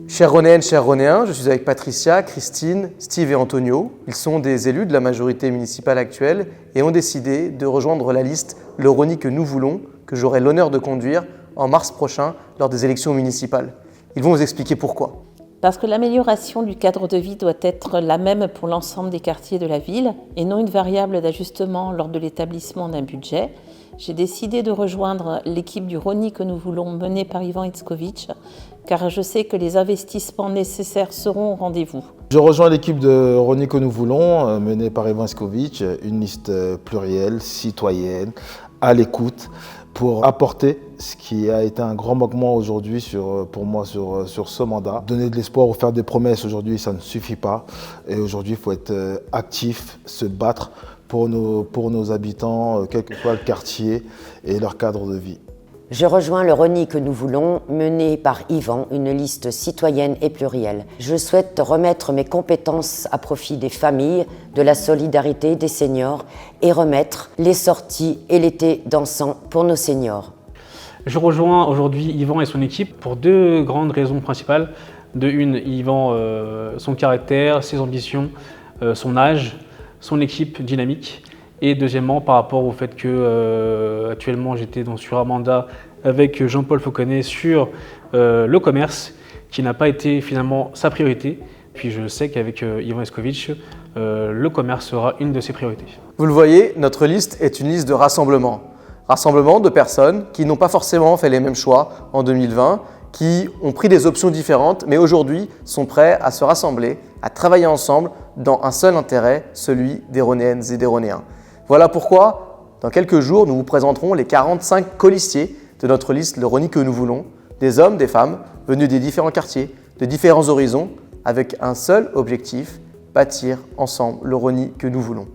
Chères Ronéennes, chers Ronéens, je suis avec Patricia, Christine, Steve et Antonio. Ils sont des élus de la majorité municipale actuelle et ont décidé de rejoindre la liste Le Rosny que nous voulons, que j'aurai l'honneur de conduire en mars prochain lors des élections municipales. Ils vont vous expliquer pourquoi. Parce que l'amélioration du cadre de vie doit être la même pour l'ensemble des quartiers de la ville et non une variable d'ajustement lors de l'établissement d'un budget, j'ai décidé de rejoindre l'équipe du Rosny que nous voulons menée par Ivan Itzkovitch, car je sais que les investissements nécessaires seront au rendez-vous. Je rejoins l'équipe de Rosny que nous voulons, menée par Ivan Itzkovitch, une liste plurielle, citoyenne, à l'écoute, pour apporter ce qui a été un grand manquement aujourd'hui pour moi sur ce mandat. Donner de l'espoir ou faire des promesses aujourd'hui, ça ne suffit pas. Et aujourd'hui, il faut être actif, se battre pour nos habitants, quel que soit le quartier et leur cadre de vie. Je rejoins le Rosny que nous voulons, mené par Ivan, une liste citoyenne et plurielle. Je souhaite remettre mes compétences à profit des familles, de la solidarité des seniors et remettre les sorties et l'été dansant pour nos seniors. Je rejoins aujourd'hui Ivan et son équipe pour deux grandes raisons principales. De une, Ivan, son caractère, ses ambitions, son âge, son équipe dynamique. Et deuxièmement, par rapport au fait que actuellement j'étais sur un mandat avec Jean-Paul Fauconnet sur le commerce, qui n'a pas été finalement sa priorité. Puis je sais qu'avec Ivan Itzkovitch, le commerce sera une de ses priorités. Vous le voyez, notre liste est une liste de rassemblement. Rassemblement de personnes qui n'ont pas forcément fait les mêmes choix en 2020, qui ont pris des options différentes, mais aujourd'hui sont prêts à se rassembler, à travailler ensemble dans un seul intérêt, celui des Ronéennes et des Ronéens. Voilà pourquoi, dans quelques jours, nous vous présenterons les 45 colistiers de notre liste Le Rosny que nous voulons, des hommes, des femmes, venus des différents quartiers, de différents horizons, avec un seul objectif, bâtir ensemble le Rosny que nous voulons.